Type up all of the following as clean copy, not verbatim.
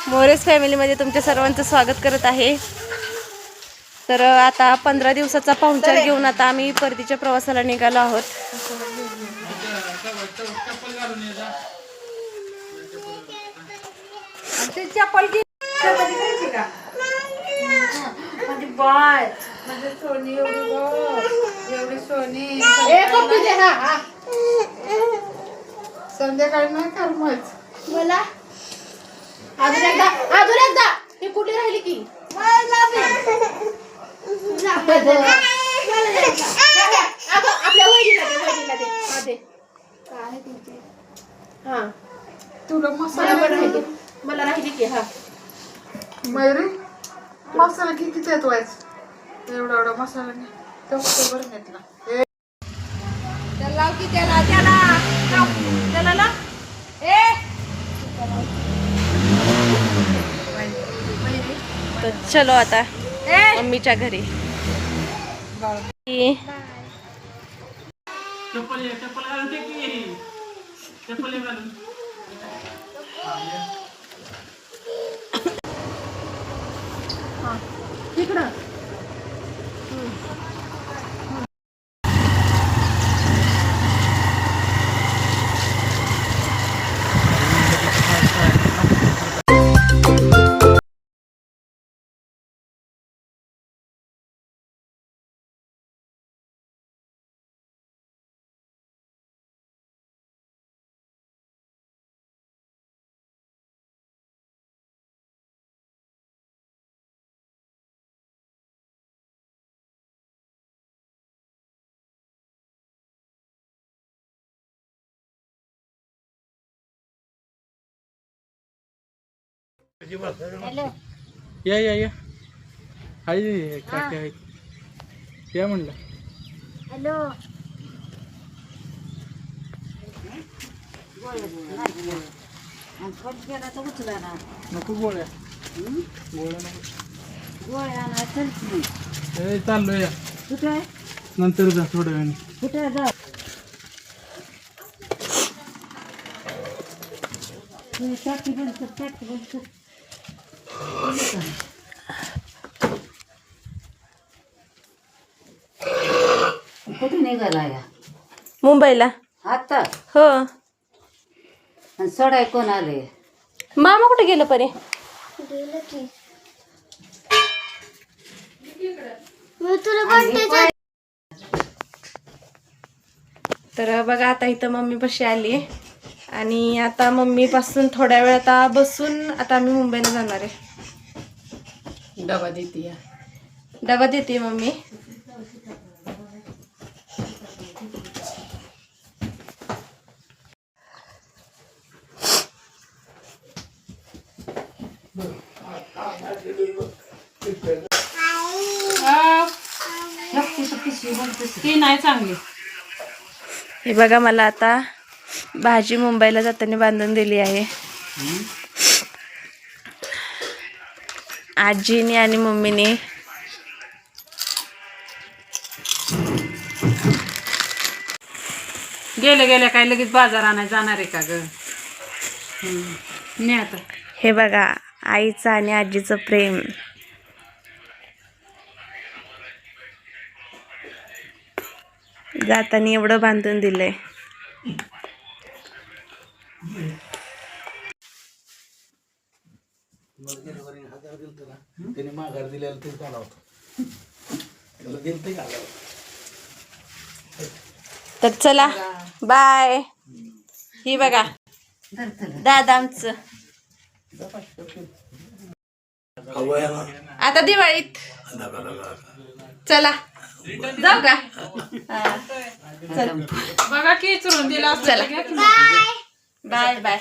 मोरेस फॅमिलीमध्ये तुमच्या सर्वांचं स्वागत करत आहे। तर आता 15 दिवसाचा पाहुणचार घेऊन आता आम्ही परतीच्या प्रवासाला निघालो आहोत। बाय म्हणजे सोनी एवढी सोनी संध्याकाळी नाही कर मला अजून एकदा ती कुठे राहिली की आपल्या वहिनीला दे काय तुमची हा तुला मसाला राहिली मला राहिली की हा मयुरी मसाला किती देत व्हायचं एवढा एवढा मसाला नाही तो बरं घेतला त्याला लाव की त्याला त्याला ना तर चलो आता मम्मीच्या घरी। तिकडं या हाय काकी आहेत या म्हणलं हॅलो नको गोळ्या चाललो या कुठे नंतर जा थोड्या वेळाने कुठे जा कुठे निघाला या मुंबईला आता हो। सोडाय कोण आले मामा कुठे गेलं परे? तर बघा आता इथं मम्मी पाशी आली आणि आता मम्मी पासून थोड्या वेळ आता बसून आता आम्ही मुंबईला जाणार आहे। डबा देते मम्मी। ती नाही चांगली हे बघा मला आता भाजी मुंबईला जाताना बांधून दिली आहे आजीने आणि मम्मीने। गेल्या काय लगेच बाजार आणायला जाणार आहे का ग नाही आता हे बघा आईचं आणि आजीचं प्रेम। जाताना एवढं बांधून दिलंय। तर चला बाय। ही बघा दादा आमचं आता दिवाळीत चला जाऊ का? बघा की चुरून दिला चला बाय बाय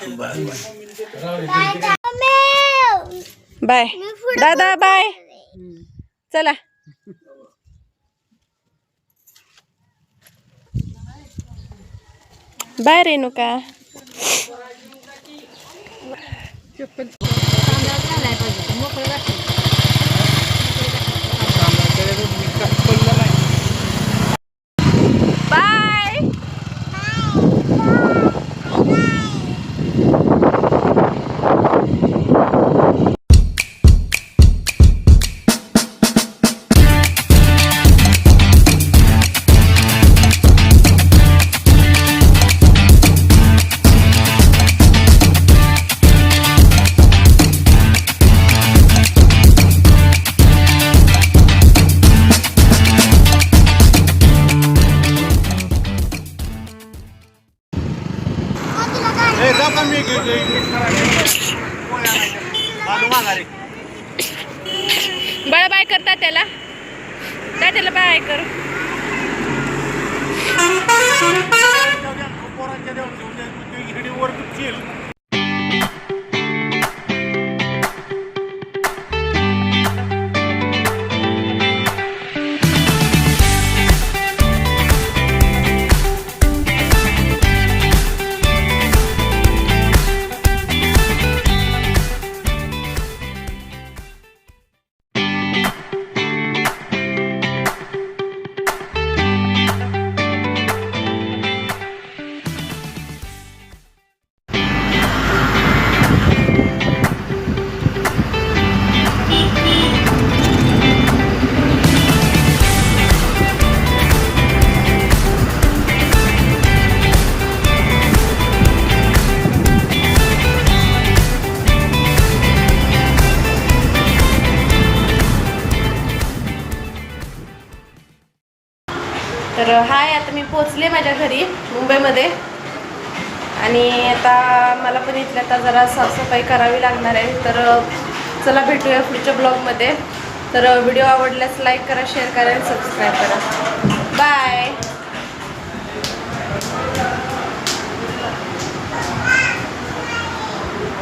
बाय दादा बाय चला बाय रेणुका। बाय बाळा बाय करता त्याला बाय कर. तर हाय, आता मी पोचले माझ्या घरी मुंबईमध्ये आणि आता मला पण इथल्या आता जरा साफसफाई करावी लागणार आहे. तर चला भेटूया पुढच्या ब्लॉगमध्ये. तर व्हिडिओ आवडल्यास लाईक करा, शेअर करा आणि सबस्क्राईब करा. बाय.